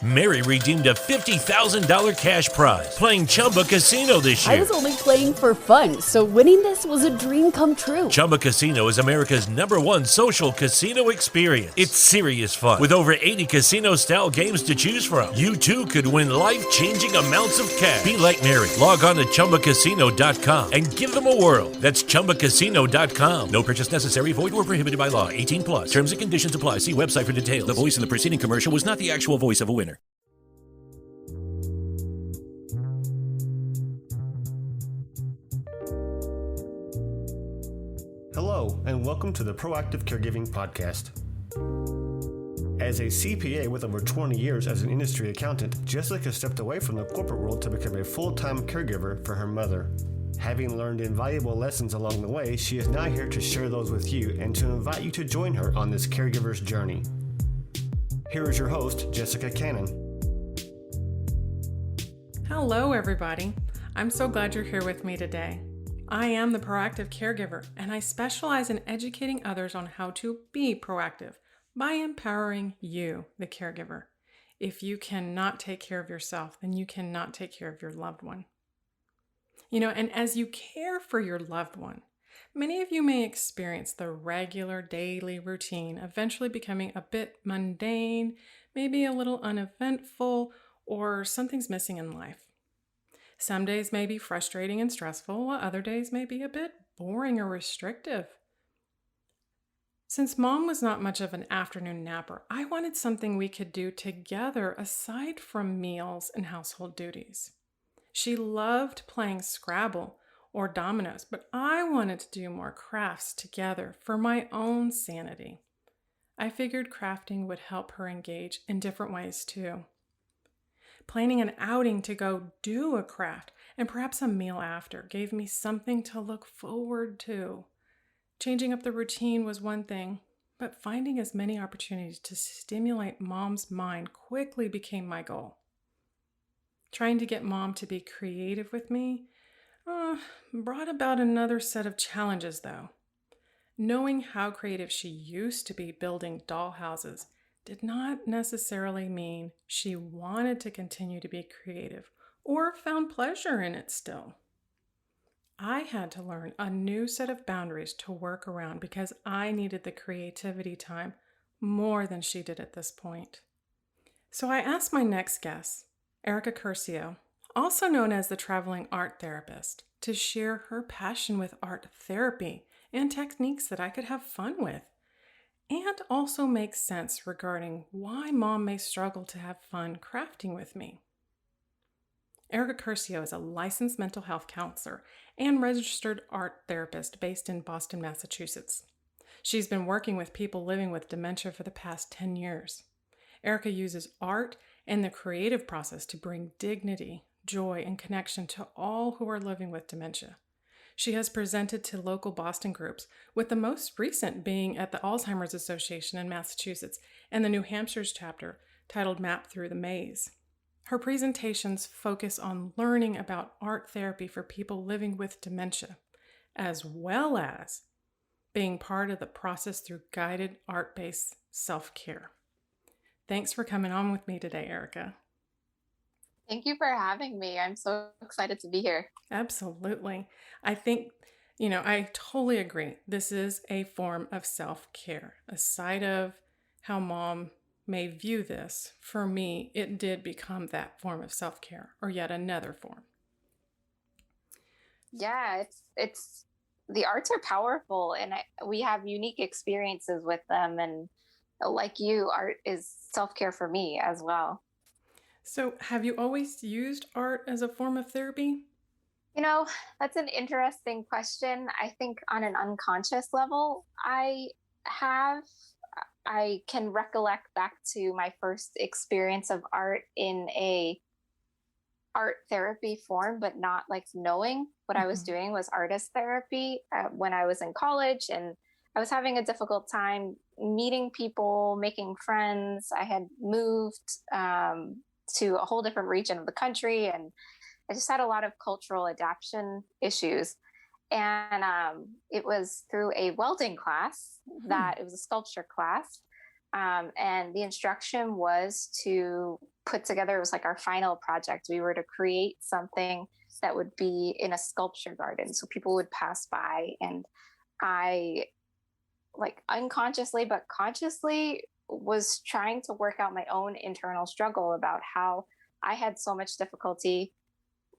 Mary redeemed a $50,000 cash prize playing Chumba Casino this year. I was only playing for fun, so winning this was a dream come true. Chumba Casino is America's #1 social casino experience. It's serious fun. With over 80 casino-style games to choose from, you too could win life-changing amounts of cash. Be like Mary. Log on to ChumbaCasino.com and give them a whirl. That's ChumbaCasino.com. No purchase necessary. Void where prohibited by law. 18 plus. Terms and conditions apply. See website for details. The voice in the preceding commercial was not the actual voice of a winner. Hello, and welcome to the Proactive Caregiving Podcast. As a CPA with over 20 years as an industry accountant, Jessica stepped away from the corporate world to become a full-time caregiver for her mother. Having learned invaluable lessons along the way, she is now here to share those with you and to invite you to join her on this caregiver's journey. Here is your host, Jessica Cannon. Hello, everybody. I'm so glad you're here with me today. I am the Proactive Caregiver, and I specialize in educating others on how to be proactive by empowering you, the caregiver. If you cannot take care of yourself, then you cannot take care of your loved one. And as you care for your loved one, many of you may experience the regular daily routine eventually becoming a bit mundane, maybe a little uneventful, or something's missing in life. Some days may be frustrating and stressful, while other days may be a bit boring or restrictive. Since Mom was not much of an afternoon napper, I wanted something we could do together aside from meals and household duties. She loved playing Scrabble or dominos, but I wanted to do more crafts together for my own sanity. I figured crafting would help her engage in different ways too. Planning an outing to go do a craft and perhaps a meal after gave me something to look forward to. Changing up the routine was one thing, but finding as many opportunities to stimulate Mom's mind quickly became my goal. Trying to get Mom to be creative with me brought about another set of challenges though. Knowing how creative she used to be building dollhouses did not necessarily mean she wanted to continue to be creative or found pleasure in it still. I had to learn a new set of boundaries to work around because I needed the creativity time more than she did at this point. So I asked my next guest, Erica Curcio, also known as the traveling art therapist, to share her passion with art therapy and techniques that I could have fun with, and also make sense regarding why Mom may struggle to have fun crafting with me. Erica Curcio is a licensed mental health counselor and registered art therapist based in Boston, Massachusetts. She's been working with people living with dementia for the past 10 years. Erica uses art and the creative process to bring dignity, joy, and connection to all who are living with dementia. She has presented to local Boston groups, with the most recent being at the Alzheimer's Association in Massachusetts and the New Hampshire's chapter titled Map Through the Maze. Her presentations focus on learning about art therapy for people living with dementia, as well as being part of the process through guided art-based self-care. Thanks for coming on with me today, Erica. Thank you for having me. I'm so excited to be here. Absolutely. I think, I totally agree. This is a form of self-care. Aside of how Mom may view this, for me, it did become that form of self-care, or yet another form. Yeah, it's the arts are powerful, and we have unique experiences with them. And like you, art is self-care for me as well. So have you always used art as a form of therapy? That's an interesting question. I think on an unconscious level, I can recollect back to my first experience of art in a art therapy form, but not like knowing what I was doing was artist therapy when I was in college, and I was having a difficult time meeting people, making friends. I had moved to a whole different region of the country, and I just had a lot of cultural adaptation issues. And it was through a welding class that it was a sculpture class. And the instruction was to put together, it was like our final project. We were to create something that would be in a sculpture garden. So people would pass by, and I, like, unconsciously but consciously, was trying to work out my own internal struggle about how I had so much difficulty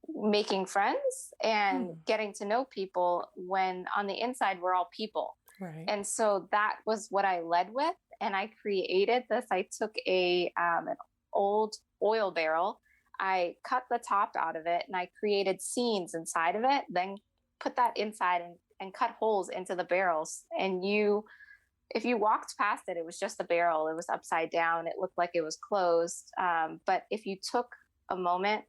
making friends and getting to know people when on the inside we're all people. Right. And so that was what I led with. And I created this. I took an old oil barrel. I cut the top out of it and I created scenes inside of it, then put that inside and cut holes into the barrels. And if you walked past it, it was just a barrel. It was upside down. It looked like it was closed. But if you took a moment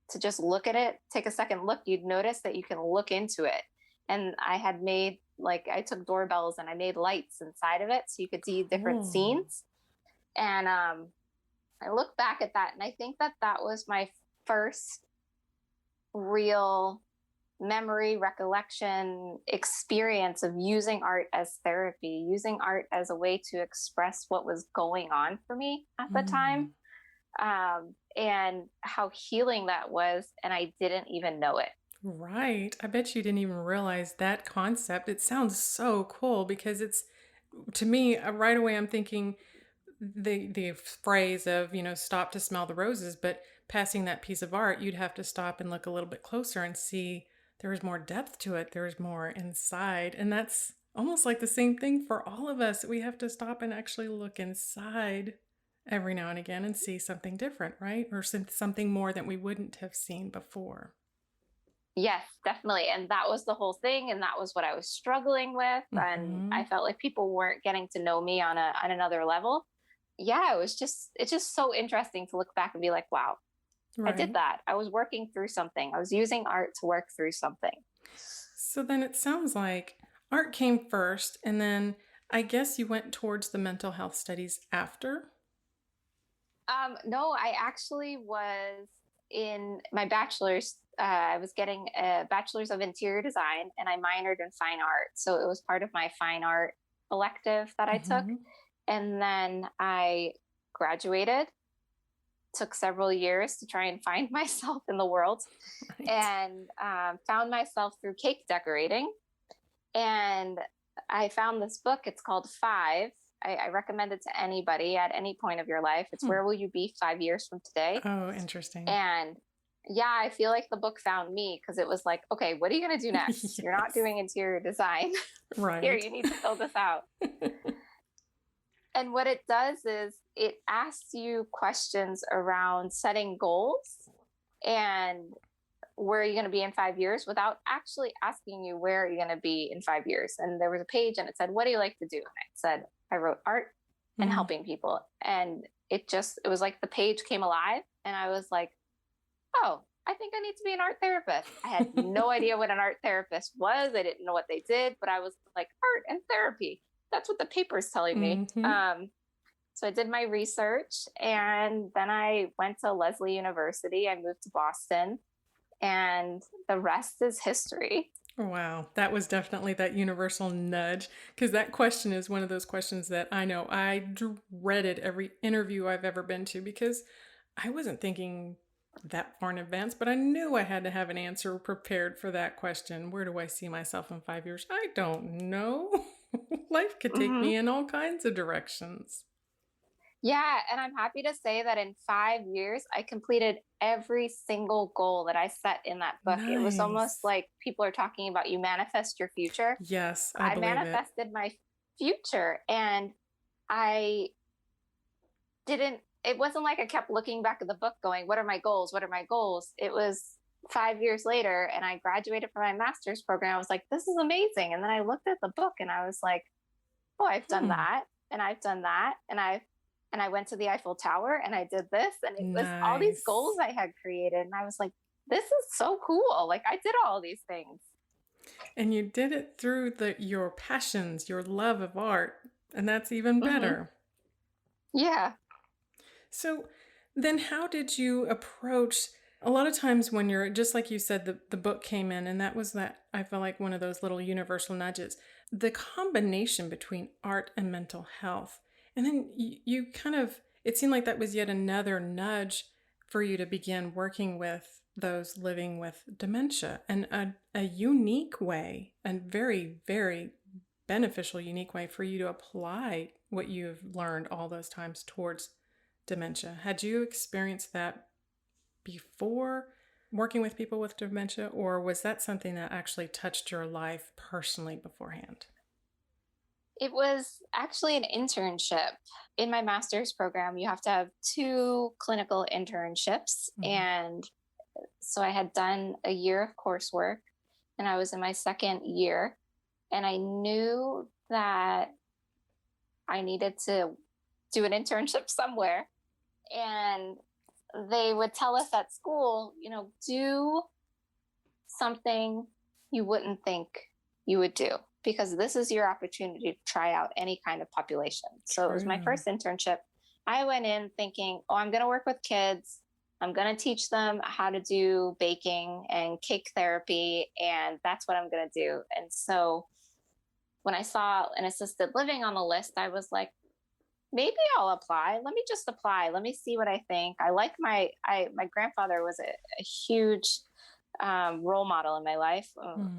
to just look at it, take a second look, you'd notice that you can look into it. And I had made, like, I took doorbells and I made lights inside of it so you could see different scenes. And I look back at that and I think that that was my first real memory, recollection, experience of using art as therapy, using art as a way to express what was going on for me at the time, and how healing that was. And I didn't even know it. Right. I bet you didn't even realize that concept. It sounds so cool because it's, to me, right away, I'm thinking the phrase of, stop to smell the roses, but passing that piece of art, you'd have to stop and look a little bit closer and see there was more depth to it. There's more inside. And that's almost like the same thing for all of us. We have to stop and actually look inside every now and again and see something different, right? Or something more that we wouldn't have seen before. Yes, definitely. And that was the whole thing. And that was what I was struggling with. And I felt like people weren't getting to know me on another level. Yeah, it's just so interesting to look back and be like, wow, right. I did that. I was working through something. I was using art to work through something. So then it sounds like art came first, and then I guess you went towards the mental health studies after? No, I actually was in my bachelor's. I was getting a bachelor's of interior design and I minored in fine art. So it was part of my fine art elective that I took. And then I graduated, took several years to try and find myself in the world, and found myself through cake decorating. And I found this book. It's called 5. I recommend it to anybody at any point of your life. It's Where Will You Be 5 Years from Today? Oh, interesting. And yeah, I feel like the book found me because it was like, okay, what are you going to do next? Yes. You're not doing interior design. Right. Here, you need to fill this out. And what it does is it asks you questions around setting goals and where are you going to be in 5 years without actually asking you where are you going to be in 5 years. And there was a page and it said, what do you like to do? And I said, I wrote art and helping people. And it was like the page came alive and I was like, oh, I think I need to be an art therapist. I had no idea what an art therapist was. I didn't know what they did, but I was like, art and therapy. That's what the paper is telling me. So I did my research and then I went to Lesley University. I moved to Boston and the rest is history. Wow. That was definitely that universal nudge, because that question is one of those questions that I know I dreaded every interview I've ever been to because I wasn't thinking that far in advance, but I knew I had to have an answer prepared for that question. Where do I see myself in 5 years? I don't know. Life could take me in all kinds of directions. Yeah. And I'm happy to say that in 5 years, I completed every single goal that I set in that book. Nice. It was almost like people are talking about you manifest your future. Yes. I manifested my future and it wasn't like I kept looking back at the book going, what are my goals? What are my goals? It was 5 years later and I graduated from my master's program. I was like, this is amazing. And then I looked at the book and I was like, oh, I've done that. And I've done that. And I went to the Eiffel Tower and I did this. And it was all these goals I had created. And I was like, this is so cool. Like I did all these things. And you did it through your passions, your love of art. And that's even better. Yeah. So then how did you approach, a lot of times when you're, just like you said, the book came in and I feel like one of those little universal nudges, the combination between art and mental health. And then you kind of it seemed like that was yet another nudge for you to begin working with those living with dementia, and a unique way, and very, very beneficial, unique way for you to apply what you've learned all those times towards dementia. Had you experienced that before working with people with dementia, or was that something that actually touched your life personally beforehand? It was actually an internship. In my master's program, you have to have 2 clinical internships. Mm-hmm. And so I had done a year of coursework, and I was in my second year. And I knew that I needed to do an internship somewhere. And they would tell us at school, do something you wouldn't think you would do, because this is your opportunity to try out any kind of population. So It was my first internship. I went in thinking, I'm going to work with kids. I'm going to teach them how to do baking and cake therapy, and that's what I'm going to do. And so when I saw an assisted living on the list, I was like, maybe I'll apply. Let me just apply. Let me see what I think. I like my grandfather was a huge role model in my life.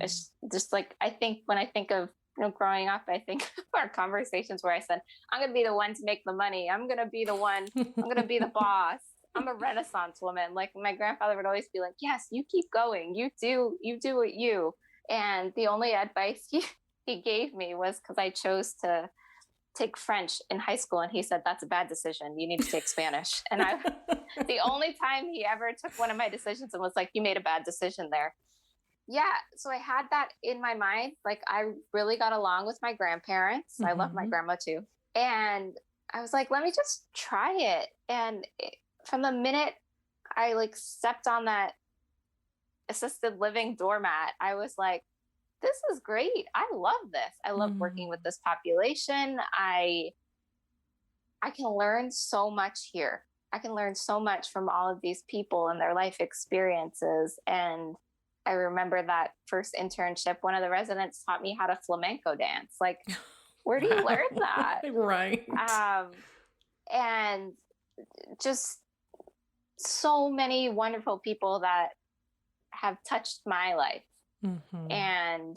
It's just like, I think when I think of growing up, I think of our conversations where I said, I'm going to be the one to make the money. I'm going to be the one. I'm going to be the boss. I'm a Renaissance woman. Like, my grandfather would always be like, yes, you keep going. You do what you. And the only advice he gave me was, because I chose to take French in high school, and he said, that's a bad decision. You need to take Spanish. And the only time he ever took one of my decisions and was like, you made a bad decision there. Yeah. So I had that in my mind. Like, I really got along with my grandparents. I love my grandma too. And I was like, let me just try it. And from the minute I stepped on that assisted living doormat, I was like, this is great. I love this. I love working with this population. I can learn so much here. I can learn so much from all of these people and their life experiences. And I remember that first internship, one of the residents taught me how to flamenco dance. Like, where do you learn that? Right. And just so many wonderful people that have touched my life and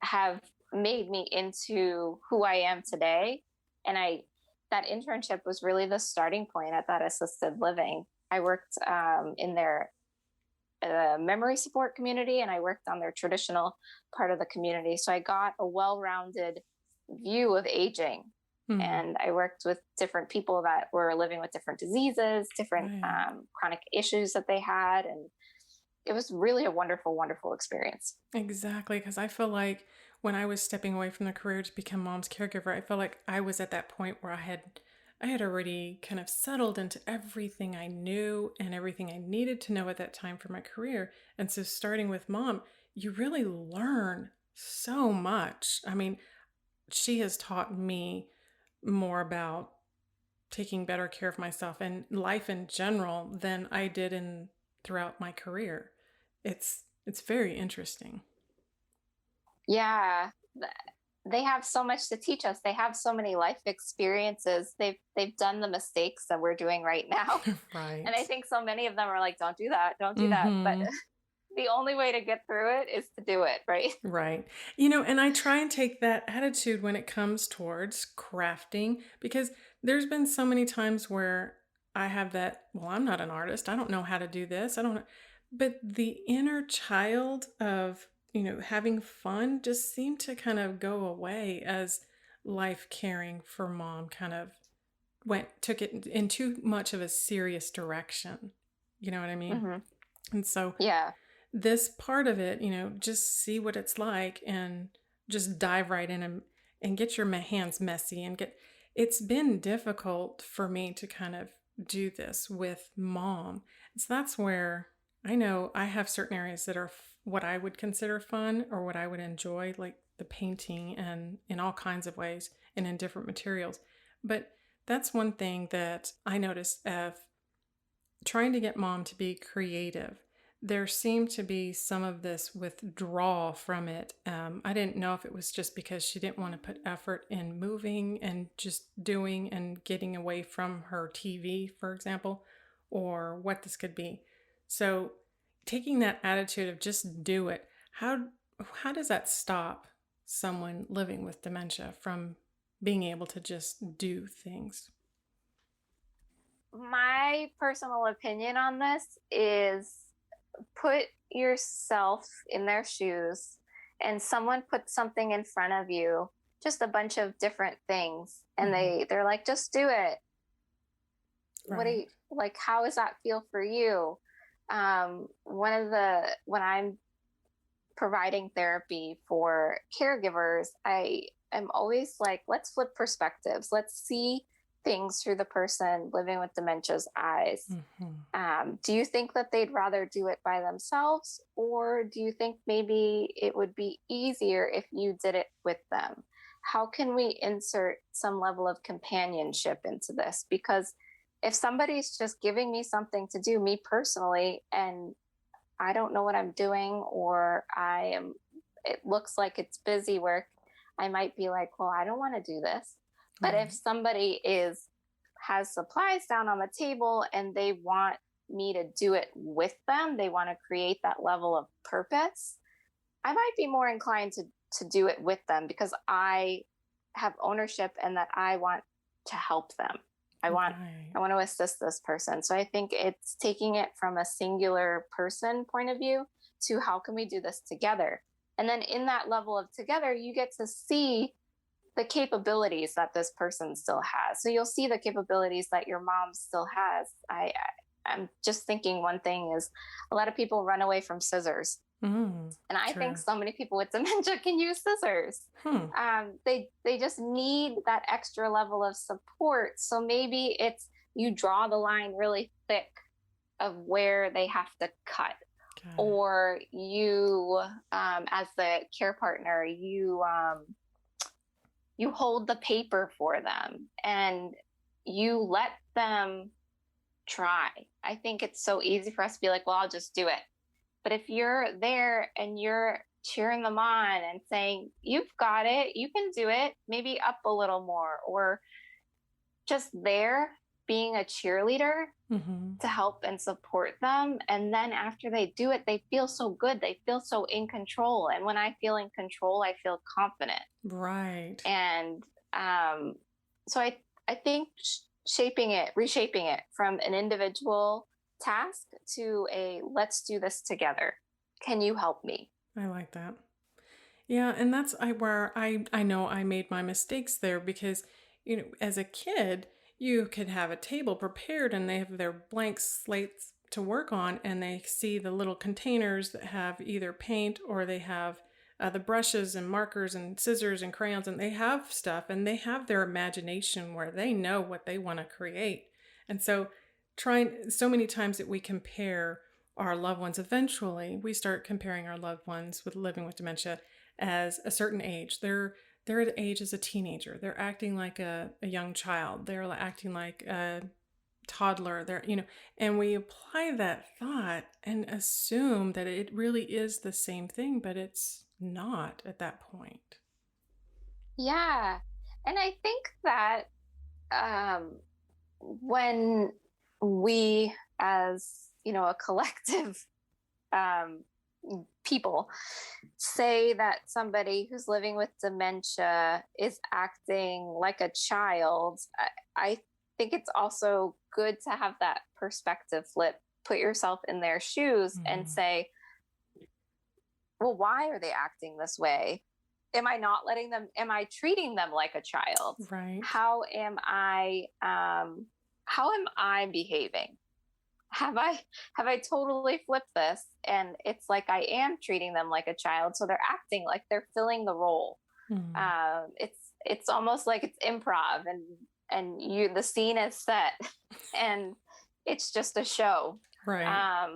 have made me into who I am today. And that internship was really the starting point at that assisted living. I worked in their memory support community, and I worked on their traditional part of the community. So I got a well-rounded view of aging. And I worked with different people that were living with different diseases, different chronic issues that they had. And it was really a wonderful, wonderful experience. Exactly. Because I feel like when I was stepping away from the career to become mom's caregiver, I felt like I was at that point where I had already kind of settled into everything I knew and everything I needed to know at that time for my career. And so starting with mom, you really learn so much. I mean, she has taught me more about taking better care of myself and life in general than I did throughout my career. It's very interesting. Yeah. They have so much to teach us. They have so many life experiences. They've done the mistakes that we're doing right now. Right. And I think so many of them are like, don't do that. Don't do that. But the only way to get through it is to do it, right? Right. And I try and take that attitude when it comes towards crafting, because there's been so many times where I have that, well, I'm not an artist. I don't know how to do this. I don't know. But the inner child of, having fun just seemed to kind of go away as life caring for mom kind of took it in too much of a serious direction. You know what I mean? And so this part of it, just see what it's like and just dive right in and get your hands messy it's been difficult for me to kind of do this with mom. So that's where I know I have certain areas that are what I would consider fun or what I would enjoy, like the painting and in all kinds of ways and in different materials. But that's one thing that I noticed of trying to get mom to be creative, there seemed to be some of this withdrawal from it. I didn't know if it was just because she didn't want to put effort in moving and just doing and getting away from her TV, for example, or what this could be. So taking that attitude of just do it, how does that stop someone living with dementia from being able to just do things? My personal opinion on this is put yourself in their shoes and someone puts something in front of you, just a bunch of different things, and they're like, just do it. Right. What do you like? How does that feel for you? When I'm providing therapy for caregivers, I am always like, let's flip perspectives. Let's see things through the person living with dementia's eyes. Do you think that they'd rather do it by themselves, or do you think maybe it would be easier if you did it with them? How can we insert some level of companionship into this? Because if somebody's just giving me something to do, me personally, and I don't know what I'm doing, or it looks like it's busy work, I might be like, well, I don't want to do this. But if somebody has supplies down on the table and they want me to do it with them, they want to create that level of purpose, I might be more inclined to do it with them because I have ownership and that I want to help them. I want to assist this person. So I think it's taking it from a singular person point of view to how can we do this together? And then in that level of together, you get to see the capabilities that this person still has. So you'll see the capabilities that your mom still has. I'm just thinking one thing is a lot of people run away from scissors. And I think so many people with dementia can use scissors. They just need that extra level of support. So maybe it's you draw the line really thick of where they have to cut. Or you, as the care partner, you hold the paper for them and you let them try. I think it's so easy for us to be like, well, I'll just do it. But if you're there and you're cheering them on and saying, you've got it, you can do it, maybe up a little more, or just there being a cheerleader to help and support them. And then after they do it, they feel so good. They feel so in control. And when I feel in control, I feel confident. Right. And so I think reshaping it from an individual task to a let's do this together. Can you help me? I like that. Yeah, and that's where I know I made my mistakes there because, as a kid, you could have a table prepared and they have their blank slates to work on and they see the little containers that have either paint or they have the brushes and markers and scissors and crayons, and they have stuff and they have their imagination where they know what they want to create. And so so many times that we compare our loved ones, eventually we start comparing our loved ones with living with dementia as a certain age. They're at age as a teenager. They're acting like a young child. They're acting like a toddler. And we apply that thought and assume that it really is the same thing, but it's not at that point. Yeah. And I think that when we as, a collective people say that somebody who's living with dementia is acting like a child, I think it's also good to have that perspective flip, put yourself in their shoes and say, well, why are they acting this way? Am I treating them like a child? Right. How am I behaving? Have I totally flipped this? And it's like I am treating them like a child, so they're acting like they're filling the role. It's almost like it's improv, and the scene is set, and it's just a show, right?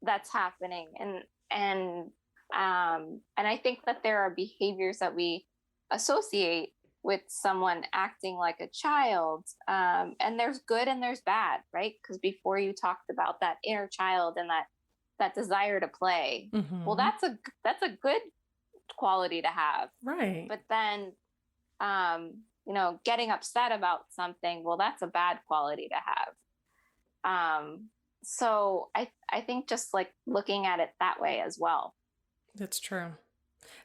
That's happening, and I think that there are behaviors that we associate with someone acting like a child. And there's good and there's bad, right? Because before you talked about that inner child and that that desire to play. Well, that's a good quality to have. Right. But then, getting upset about something, well, that's a bad quality to have. So I think just like looking at it that way as well. That's true.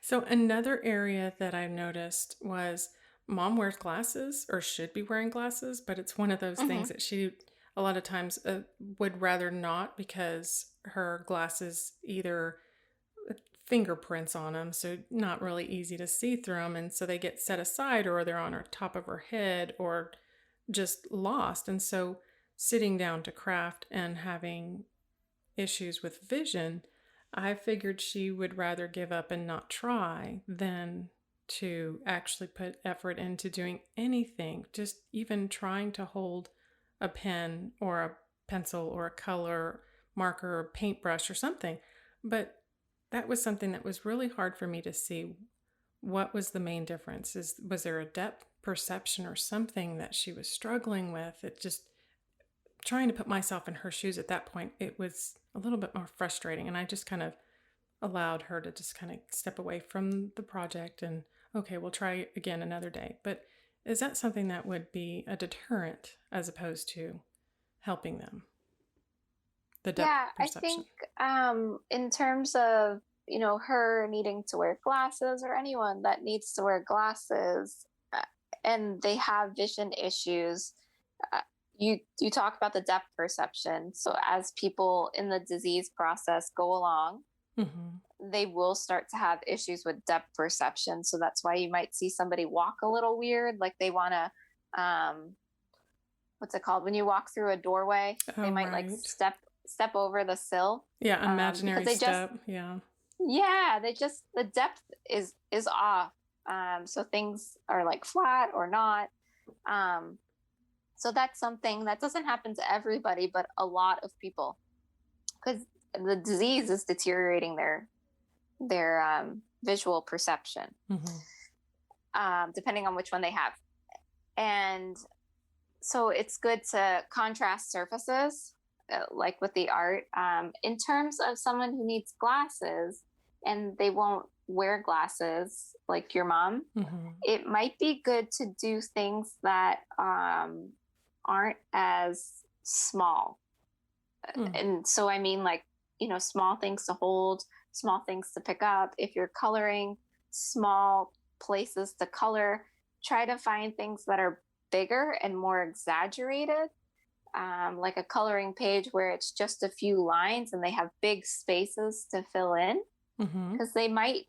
So another area that I noticed was mom wears glasses or should be wearing glasses, but it's one of those things that she a lot of times would rather not, because her glasses either fingerprints on them, so not really easy to see through them, and so they get set aside, or they're on her top of her head, or just lost. And so sitting down to craft and having issues with vision, I figured she would rather give up and not try than to actually put effort into doing anything, just even trying to hold a pen or a pencil or a color marker or paintbrush or something. But that was something that was really hard for me to see. What was the main difference? Was there a depth perception or something that she was struggling with? It just, trying to put myself in her shoes at that point, it was a little bit more frustrating. And I just kind of allowed her to just kind of step away from the project and, okay, we'll try again another day. But is that something that would be a deterrent as opposed to helping them? The depth perception. I think in terms of, her needing to wear glasses, or anyone that needs to wear glasses and they have vision issues, you talk about the depth perception. So as people in the disease process go along, they will start to have issues with depth perception. So that's why you might see somebody walk a little weird, like they want to, what's it called? When you walk through a doorway, they might like step over the sill. Yeah, imaginary step. The depth is off. So things are like flat or not. So that's something that doesn't happen to everybody, but a lot of people, because the disease is deteriorating their visual perception, depending on which one they have. And so it's good to contrast surfaces, like with the art. In terms of someone who needs glasses and they won't wear glasses, like your mom, it might be good to do things that aren't as small. And so I mean, like, small things to hold, small things to pick up. If you're coloring, small places to color, try to find things that are bigger and more exaggerated, like a coloring page where it's just a few lines and they have big spaces to fill in, because they might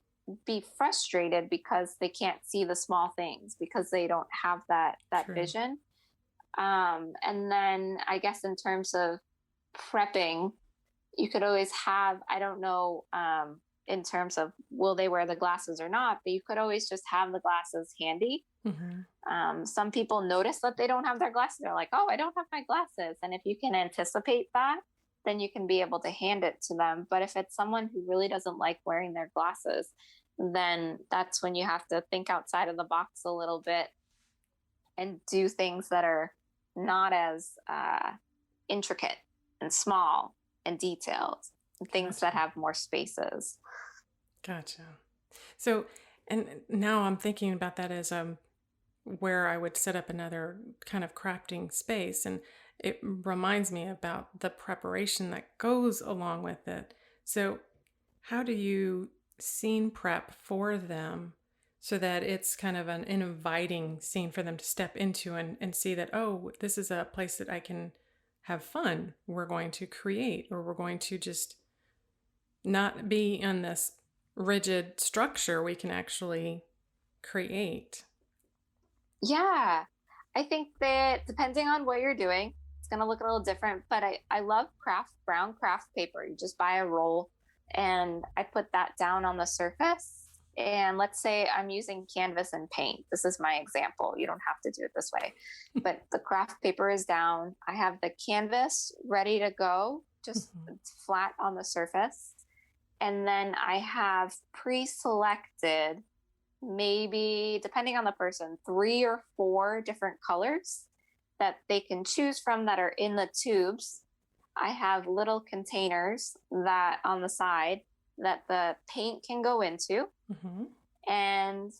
be frustrated because they can't see the small things because they don't have that vision. And then I guess in terms of prepping, you could always have, I don't know, in terms of will they wear the glasses or not, but you could always just have the glasses handy. Some people notice that they don't have their glasses. They're like, oh, I don't have my glasses. And if you can anticipate that, then you can be able to hand it to them. But if it's someone who really doesn't like wearing their glasses, then that's when you have to think outside of the box a little bit and do things that are not as intricate and small and detailed, things that have more spaces. Gotcha. So, and now I'm thinking about that as where I would set up another kind of crafting space, and it reminds me about the preparation that goes along with it. So how do you scene prep for them so that it's kind of an inviting scene for them to step into and see that, oh, this is a place that I can have fun. We're going to create, or we're going to just not be in this rigid structure. We can actually create. Yeah, I think that depending on what you're doing, it's going to look a little different, but I love brown craft paper. You just buy a roll and I put that down on the surface. And let's say I'm using canvas and paint. This is my example. You don't have to do it this way, but the craft paper is down. I have the canvas ready to go, just flat on the surface. And then I have pre-selected, maybe depending on the person, 3 or 4 different colors that they can choose from that are in the tubes. I have little containers that on the side that the paint can go into. Mm-hmm. And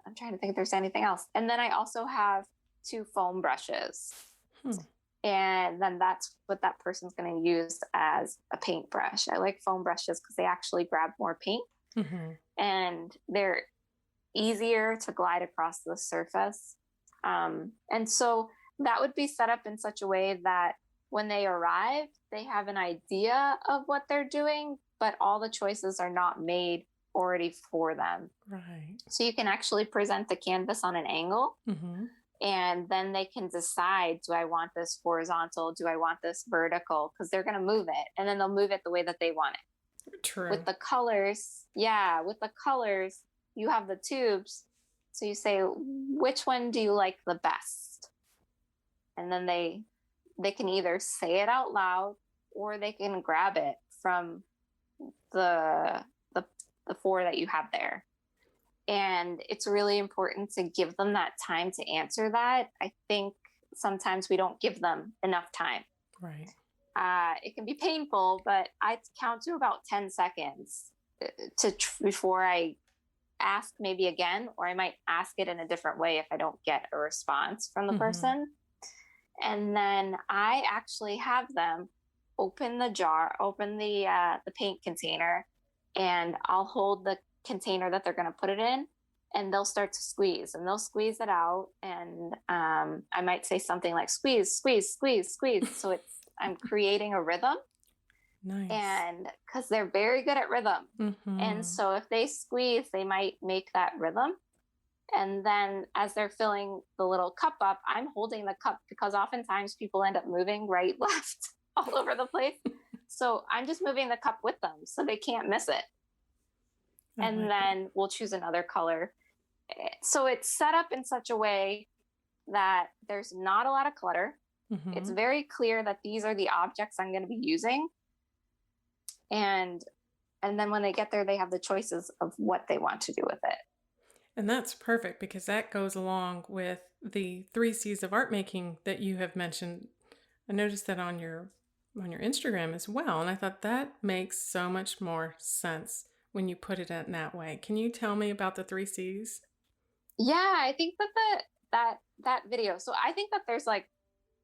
I'm trying to think if there's anything else. And then I also have 2 foam brushes. And then that's what that person's going to use as a paintbrush. I like foam brushes because they actually grab more paint. Mm-hmm. And they're easier to glide across the surface. And so that would be set up in such a way that when they arrive, they have an idea of what they're doing, but all the choices are not made already for them. Right. So you can actually present the canvas on an angle, Mm-hmm. and then they can decide, do I want this horizontal? Do I want this vertical? Because they're going to move it, and then they'll move it the way that they want it. True. With the colors, you have the tubes. So you say, which one do you like the best? And then they can either say it out loud, or they can grab it from the 4 that you have there. And it's really important to give them that time to answer that. I think sometimes we don't give them enough time. Right. It can be painful, but I count to about 10 seconds before I ask maybe again, or I might ask it in a different way if I don't get a response from the Mm-hmm. person. And then I actually have them open the paint container, and I'll hold the container that they're going to put it in, and they'll start to squeeze, and they'll squeeze it out. And I might say something like squeeze, squeeze, squeeze, squeeze. So I'm creating a rhythm. Nice. And because they're very good at rhythm. Mm-hmm. And so if they squeeze, they might make that rhythm. And then as they're filling the little cup up, I'm holding the cup, because oftentimes people end up moving right, left, all over the place. So I'm just moving the cup with them so they can't miss it. And then we'll choose another color. So it's set up in such a way that there's not a lot of clutter. Mm-hmm. It's very clear that these are the objects I'm going to be using. And then when they get there, they have the choices of what they want to do with it. And that's perfect, because that goes along with the 3 C's of art making that you have mentioned. I noticed that on your Instagram as well, and I thought that makes so much more sense when you put it in that way. Can you tell me about the 3 C's? Yeah, I think that video. So I think that there's like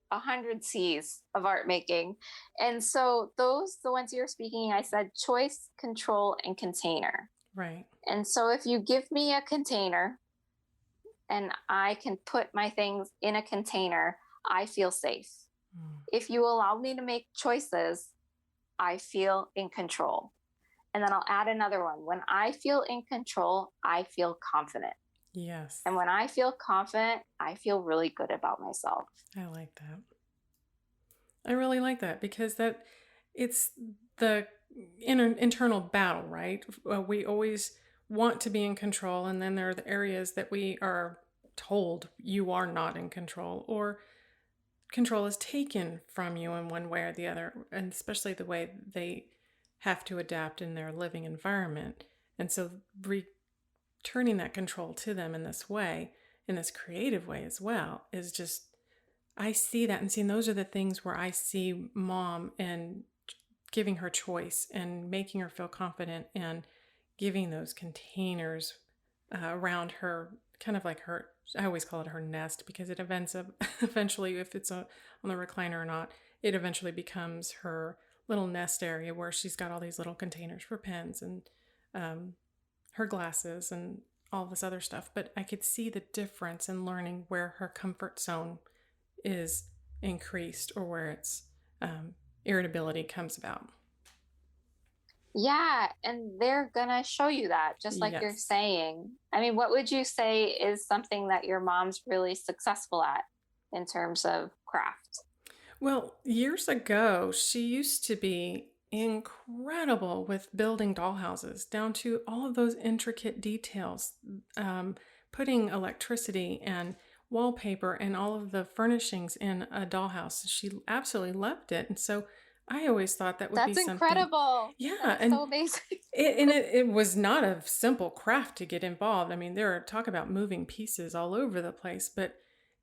100 C's of art making. And so the ones you're speaking, I said choice, control, and container. Right. And so if you give me a container and I can put my things in a container, I feel safe. If you allow me to make choices, I feel in control. And then I'll add another one. When I feel in control, I feel confident. Yes. And when I feel confident, I feel really good about myself. I like that. I really like that, because it's the internal battle, right? We always want to be in control, and then there are the areas that we are told you are not in control, or control is taken from you in one way or the other, and especially the way they have to adapt in their living environment. And so returning that control to them in this way, in this creative way as well, is just, I see that, and seeing those are the things where I see mom and giving her choice and making her feel confident, and giving those containers around her, kind of like her, I always call it her nest, because it eventually, if it's on the recliner or not, it eventually becomes her little nest area where she's got all these little containers for pens and her glasses and all this other stuff. But I could see the difference in learning where her comfort zone is increased, or where its irritability comes about. Yeah, and they're gonna show you that, just like you're Yes. saying. I mean, what would you say is something that your mom's really successful at in terms of craft? Well, years ago, she used to be incredible with building dollhouses, down to all of those intricate details, putting electricity and wallpaper and all of the furnishings in a dollhouse. She absolutely loved it. And so I always thought that would be That's something. incredible. Yeah, That's and so amazing. it was not a simple craft to get involved. I mean, talk about moving pieces all over the place, but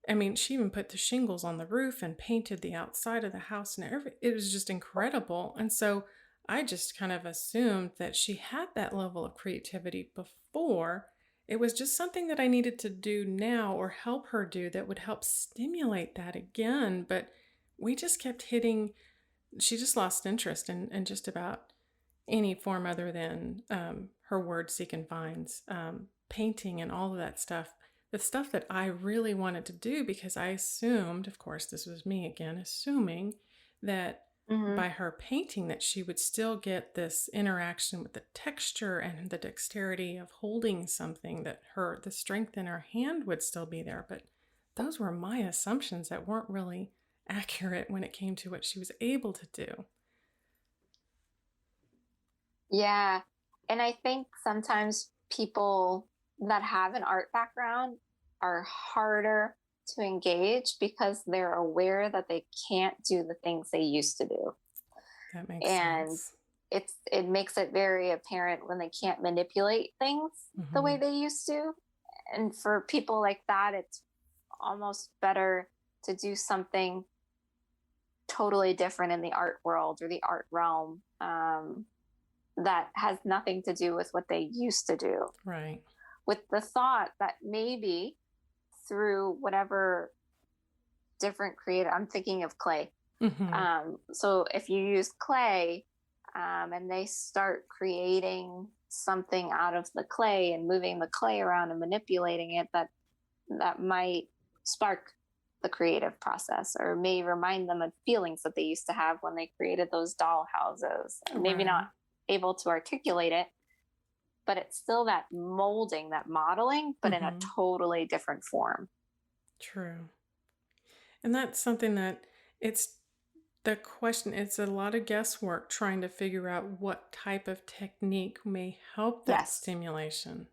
I mean, she even put the shingles on the roof and painted the outside of the house and it was just incredible. And so I just kind of assumed that she had that level of creativity before. It was just something that I needed to do now or help her do that would help stimulate that again. But we just kept hitting, she just lost interest in just about any form other than her word seek and finds, painting and all of that stuff. The stuff that I really wanted to do because I assumed, of course, this was me again, assuming that by her painting that she would still get this interaction with the texture and the dexterity of holding something, that the strength in her hand would still be there. But those were my assumptions that weren't really accurate when it came to what she was able to do. Yeah. And I think sometimes people that have an art background are harder to engage because they're aware that they can't do the things they used to do. That makes And sense. it makes it very apparent when they can't manipulate things the way they used to. And for people like that, it's almost better to do something totally different in the art world or the art realm that has nothing to do with what they used to do. Right. With the thought that maybe through whatever different creative, I'm thinking of clay. So if you use clay and they start creating something out of the clay and moving the clay around and manipulating it, that might spark the creative process or may remind them of feelings that they used to have when they created those doll houses. Maybe not able to articulate it, but it's still that molding, that modeling, but in a totally different form. True. And that's something that it's the question, it's a lot of guesswork trying to figure out what type of technique may help that stimulation.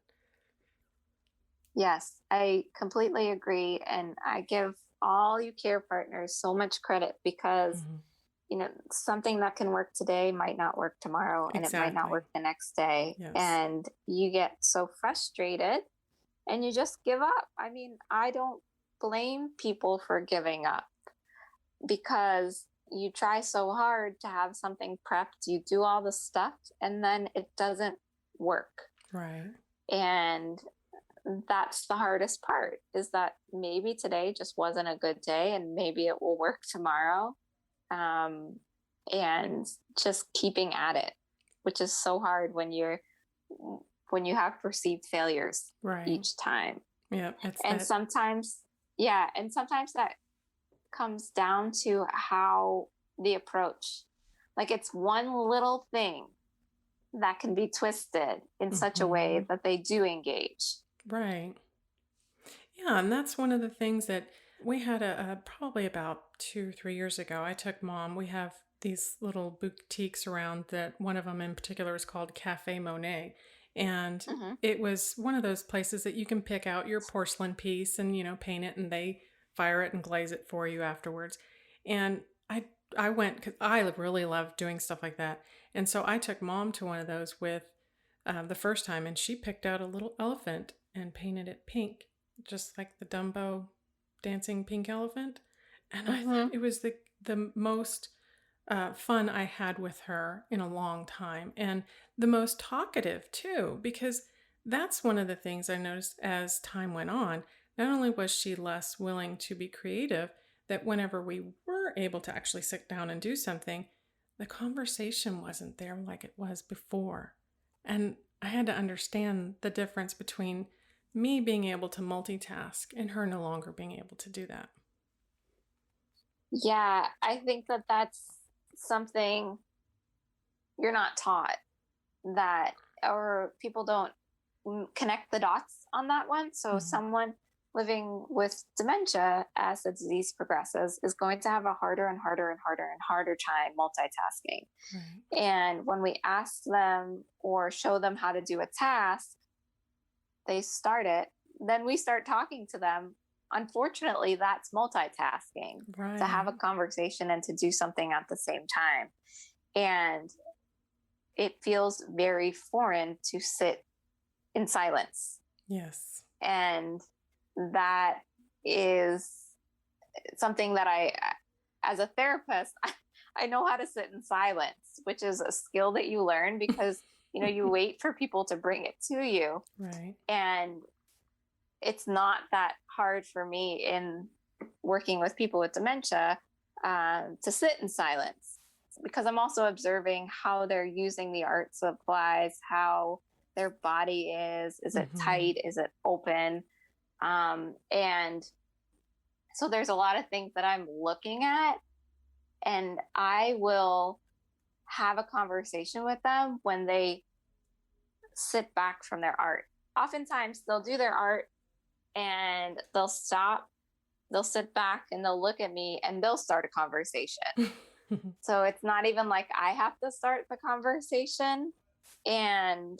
Yes, I completely agree. And I give all you care partners so much credit because something that can work today might not work tomorrow and it might not work the next day. Yes. And you get so frustrated and you just give up. I mean, I don't blame people for giving up because you try so hard to have something prepped, you do all the stuff and then it doesn't work. Right. And that's the hardest part, is that maybe today just wasn't a good day and maybe it will work tomorrow. And just keeping at it, which is so hard when you have perceived failures each time. Yeah. Sometimes that comes down to how the approach, like it's one little thing that can be twisted in such a way that they do engage. Right. Yeah. And that's one of the things that we had probably about 2 or 3 years ago. I took Mom. We have these little boutiques around that one of them in particular is called Cafe Monet. And it was one of those places that you can pick out your porcelain piece and, paint it and they fire it and glaze it for you afterwards. And I went because I really love doing stuff like that. And so I took Mom to one of those with the first time and she picked out a little elephant and painted it pink, just like the Dumbo dancing pink elephant. And I thought it was the most fun I had with her in a long time, and the most talkative too, because that's one of the things I noticed as time went on. Not only was she less willing to be creative, that whenever we were able to actually sit down and do something, the conversation wasn't there like it was before. And I had to understand the difference between me being able to multitask and her no longer being able to do that. Yeah, I think that that's something you're not taught, that, or people don't connect the dots on that one. So someone living with dementia as the disease progresses is going to have a harder and harder and harder and harder time multitasking. Right. And when we ask them or show them how to do a task, they start it, then we start talking to them. Unfortunately, that's multitasking, to have a conversation and to do something at the same time. And it feels very foreign to sit in silence. Yes. And that is something that as a therapist, I know how to sit in silence, which is a skill that you learn because, you wait for people to bring it to you. Right. And it's not that hard for me in working with people with dementia to sit in silence, because I'm also observing how they're using the art supplies, how their body is it tight? Is it open? And so there's a lot of things that I'm looking at, and I will have a conversation with them when they sit back from their art. Oftentimes they'll do their art and they'll stop, they'll sit back and they'll look at me and they'll start a conversation. So it's not even like I have to start the conversation. And,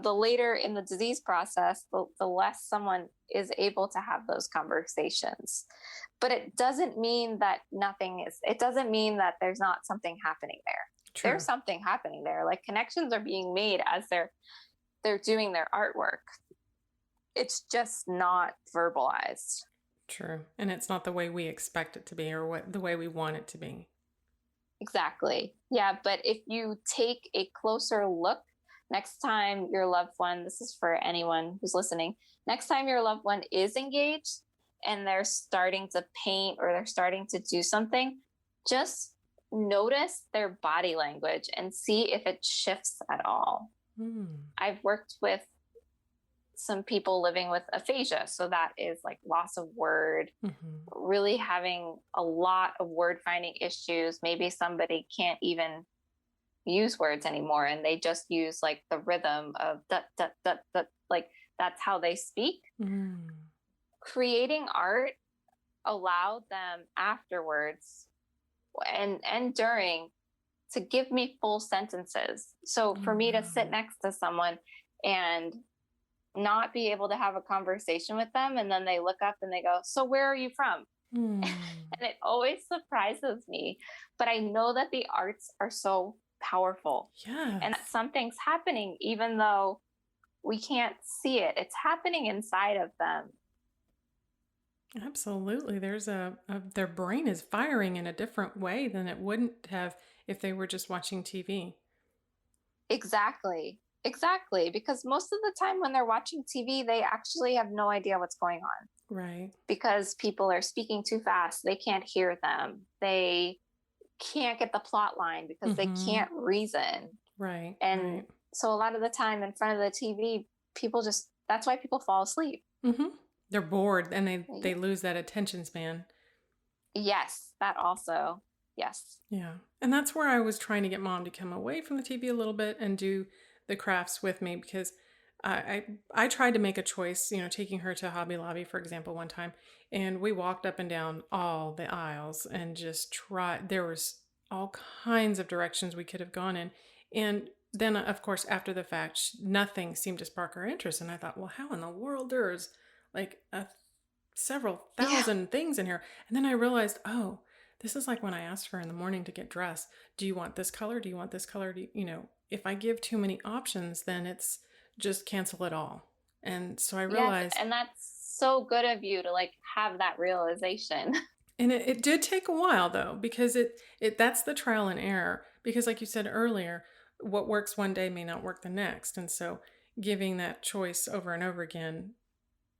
the later in the disease process, the less someone is able to have those conversations. But it doesn't mean that it doesn't mean that there's not something happening there. True. There's something happening there. Like, connections are being made as they're doing their artwork. It's just not verbalized. True. And it's not the way we expect it to be, or the way we want it to be. Exactly. Yeah. But if you take a closer look next time your loved one, this is for anyone who's listening, next time your loved one is engaged and they're starting to paint or they're starting to do something, just notice their body language and see if it shifts at all. I've worked with some people living with aphasia. So that is like loss of word, really having a lot of word finding issues. Maybe somebody can't even use words anymore and they just use like the rhythm of that, like that's how they speak. Creating art allowed them afterwards and during to give me full sentences. So for me to sit next to someone and not be able to have a conversation with them, and then they look up and they go, "So where are you from?" And it always surprises me. But I know that the arts are so powerful. Yeah. And that something's happening, even though we can't see it. It's happening inside of them. Absolutely. There's their brain is firing in a different way than it wouldn't have if they were just watching TV. Exactly. Because most of the time when they're watching TV, they actually have no idea what's going on. Right. Because people are speaking too fast. They can't hear them. They can't get the plot line because they can't reason. Right. And so a lot of the time in front of the TV, that's why people fall asleep. They're bored and they lose that attention span. Yes, that also. Yes. Yeah. And that's where I was trying to get Mom to come away from the TV a little bit and do the crafts with me, because I tried to make a choice, taking her to Hobby Lobby, for example, one time, and we walked up and down all the aisles and just tried. There was all kinds of directions we could have gone in. And then, of course, after the fact, nothing seemed to spark her interest. And I thought, well, how in the world? There's like several thousand things in here. And then I realized, oh, this is like when I asked her in the morning to get dressed. Do you want this color? Do you want this color? If I give too many options, then it's just cancel it all. And so I realized. Yes, and that's so good of you to like have that realization. And it did take a while though, because that's the trial and error. Because like you said earlier, what works one day may not work the next. And so giving that choice over and over again,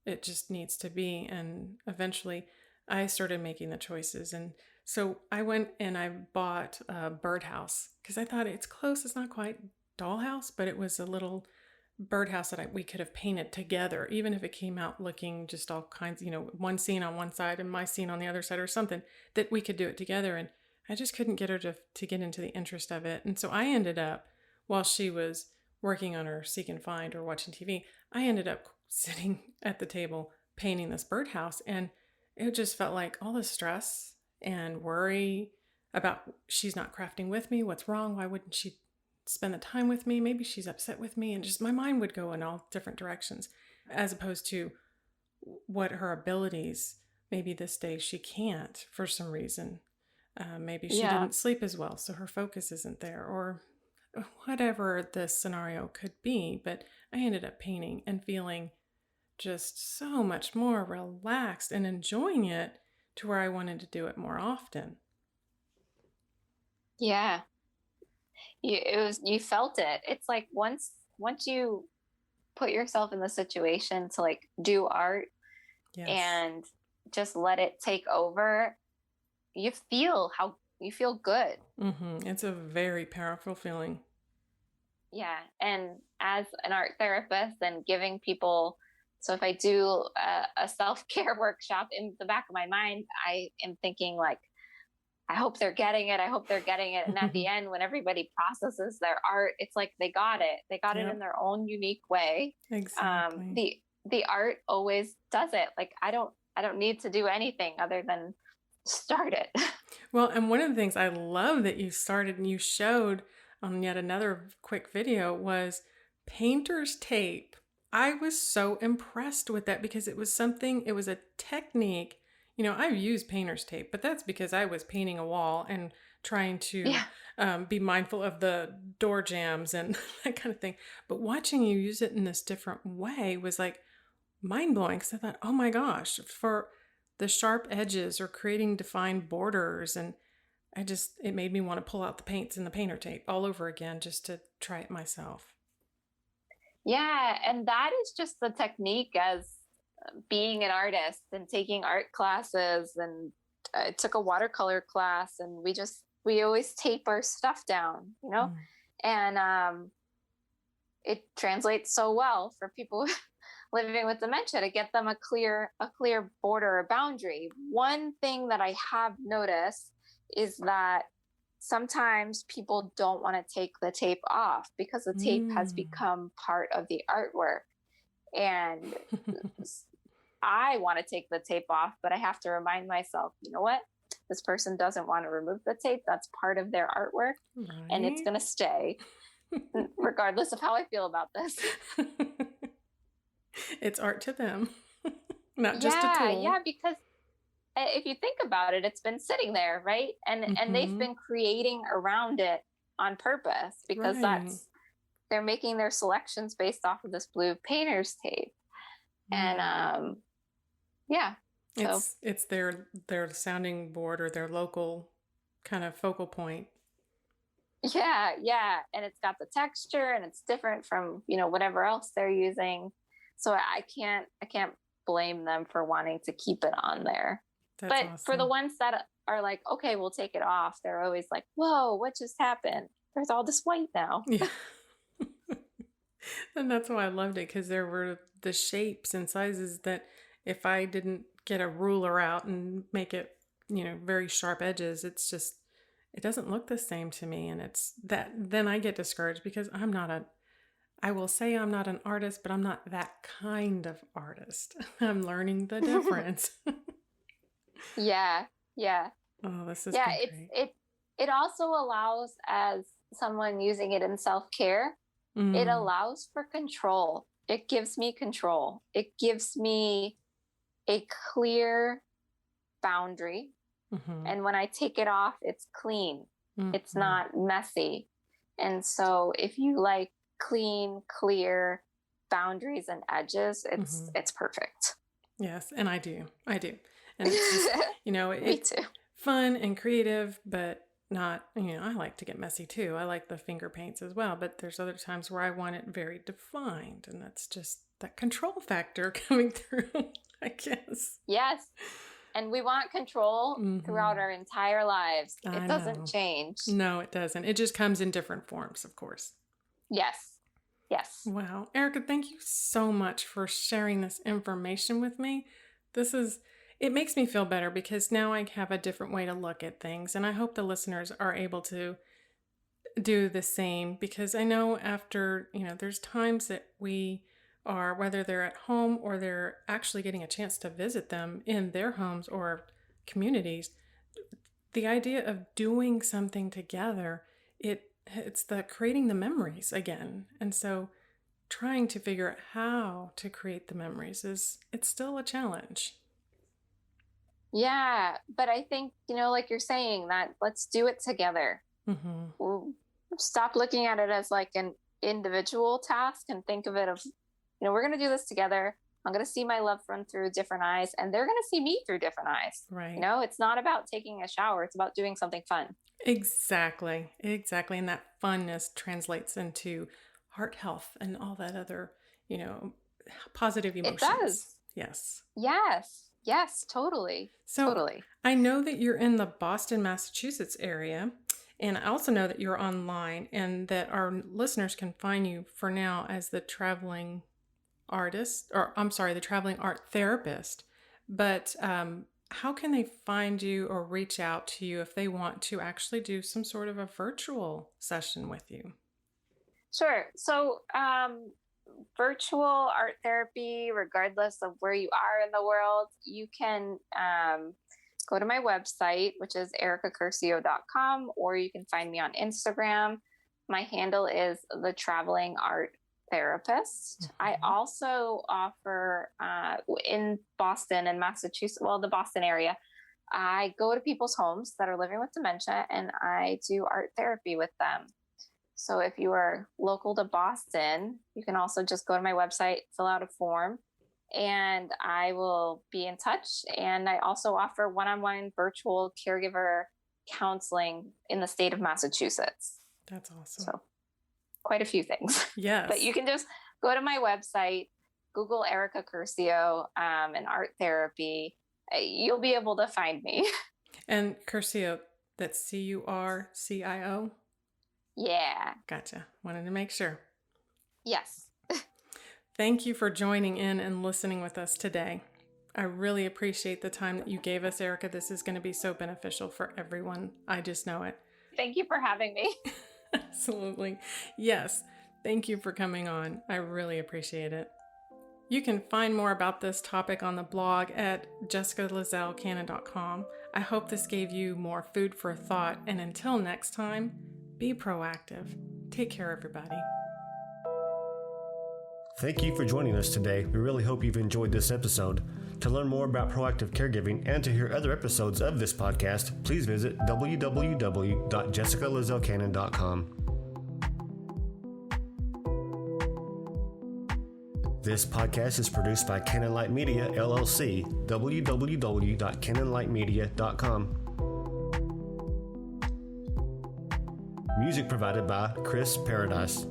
it just needs to be. And eventually I started making the choices. And so I went and I bought a birdhouse because I thought it's close. It's not quite dollhouse, but it was a little birdhouse that we could have painted together, even if it came out looking just all kinds, one scene on one side and my scene on the other side or something, that we could do it together. And I just couldn't get her to get into the interest of it. And so I ended up, while she was working on her Seek and Find or watching TV, I ended up sitting at the table painting this birdhouse. And it just felt like all the stress and worry about she's not crafting with me. What's wrong? Why wouldn't she spend the time with me? Maybe she's upset with me. And just my mind would go in all different directions, as opposed to what her abilities. Maybe this day she can't for some reason. Maybe she didn't sleep as well, so her focus isn't there, or whatever the scenario could be. But I ended up painting and feeling just so much more relaxed and enjoying it to where I wanted to do it more often. Yeah. You felt it. It's like once you put yourself in the situation to like do art Yes. and just let it take over, you feel good. It's a very powerful feeling. Yeah. And as an art therapist and giving people, so if I do a self-care workshop, in the back of my mind, I am thinking like, I hope they're getting it. I hope they're getting it. And at the end, when everybody processes their art, it's like they got it. They got it in their own unique way. Exactly. The art always does it. Like I don't need to do anything other than start it. Well, and one of the things I love that you started and you showed on yet another quick video was painter's tape. I was so impressed with that because it was a technique. I've used painter's tape, but that's because I was painting a wall and trying to be mindful of the door jambs and that kind of thing. But watching you use it in this different way was like mind blowing because I thought, oh my gosh, for the sharp edges or creating defined borders. And it made me want to pull out the paints and the painter tape all over again just to try it myself. Yeah. And that is just the technique as being an artist and taking art classes. And I took a watercolor class and we always tape our stuff down, and it translates so well for people living with dementia to get them a clear border or boundary. One thing that I have noticed is that sometimes people don't want to take the tape off because the tape has become part of the artwork. And I want to take the tape off, but I have to remind myself, you know what? This person doesn't want to remove the tape. That's part of their artwork, and it's going to stay regardless of how I feel about this. It's art to them, not just a tool. Yeah, because if you think about it, it's been sitting there, right? And they've been creating around it on purpose because they're making their selections based off of this blue painter's tape. And it's their sounding board or their local kind of focal point. Yeah, and it's got the texture and it's different from whatever else they're using. So I can't blame them for wanting to keep it on there. That's but awesome. For the ones that are like, okay, we'll take it off, they're always like, whoa, what just happened? There's all this white now. Yeah. And that's why I loved it, because there were the shapes and sizes that if I didn't get a ruler out and make it, very sharp edges, it doesn't look the same to me. And then I get discouraged because I will say I'm not an artist, but I'm not that kind of artist. I'm learning the difference. Yeah. Oh, this is great. It also allows, as someone using it in self-care, it allows for control. It gives me control. It gives me a clear boundary. And when I take it off, it's clean. It's not messy. And so if you like clean, clear boundaries and edges, it's perfect. Yes, and I do. And it's just, Me too. Fun and creative, but not, I like to get messy too. I like the finger paints as well, but there's other times where I want it very defined, and that's just that control factor coming through, I guess. Yes. And we want control throughout our entire lives. It doesn't change. No, it doesn't. It just comes in different forms, of course. Yes. Wow. Erica, thank you so much for sharing this information with me. It makes me feel better because now I have a different way to look at things. And I hope the listeners are able to do the same, because I know after, there's times that we are, whether they're at home or they're actually getting a chance to visit them in their homes or communities, the idea of doing something together, it's the creating the memories again. And so trying to figure out how to create the memories it's still a challenge. Yeah. But I think, like you're saying, that let's do it together. We'll stop looking at it as like an individual task and think of it of, we're going to do this together. I'm going to see my loved one through different eyes, and they're going to see me through different eyes. Right. You know, it's not about taking a shower. It's about doing something fun. Exactly. And that funness translates into heart health and all that other, positive emotions. It does. Yes, totally. So totally. I know that you're in the Boston, Massachusetts area, and I also know that you're online and that our listeners can find you for now as the traveling the traveling art therapist. But how can they find you or reach out to you if they want to actually do some sort of a virtual session with you? Sure. So, virtual art therapy, regardless of where you are in the world, you can go to my website, which is ericacurcio.com, or you can find me on Instagram. My handle is the Traveling Art Therapist. I also offer in Boston and Massachusetts, the Boston area, I go to people's homes that are living with dementia and I do art therapy with them. So if you are local to Boston, you can also just go to my website, fill out a form, and I will be in touch. And I also offer one-on-one virtual caregiver counseling in the state of Massachusetts. That's awesome. So quite a few things. Yes. But you can just go to my website, Google Erica Curcio and art therapy. You'll be able to find me. And Curcio, that's Curcio? Yeah. Gotcha. Wanted to make sure. Yes. Thank you for joining in and listening with us today. I really appreciate the time that you gave us, Erica. This is going to be so beneficial for everyone. I just know it. Thank you for having me. Absolutely. Yes. Thank you for coming on. I really appreciate it. You can find more about this topic on the blog at jessicalazellcannon.com. I hope this gave you more food for thought. And until next time, be proactive. Take care, everybody. Thank you for joining us today. We really hope you've enjoyed this episode. To learn more about proactive caregiving and to hear other episodes of this podcast, please visit www.jessicalazellcannon.com. This podcast is produced by Cannon Light Media, LLC, www.cannonlightmedia.com. Music provided by Chris Paradise.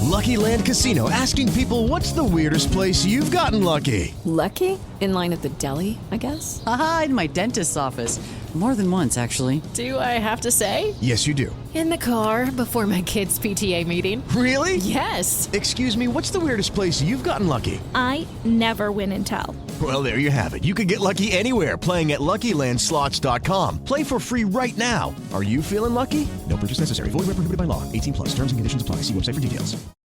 Lucky Land Casino, asking people, what's the weirdest place you've gotten lucky? Lucky? In line at the deli, I guess? Aha, in my dentist's office. More than once, actually. Do I have to say? Yes, you do. In the car before my kids' PTA meeting. Really? Yes. Excuse me, what's the weirdest place you've gotten lucky? I never win and tell. Well, there you have it. You can get lucky anywhere, playing at LuckyLandSlots.com. Play for free right now. Are you feeling lucky? No purchase necessary. Void where prohibited by law. 18+. Terms and conditions apply. See website for details.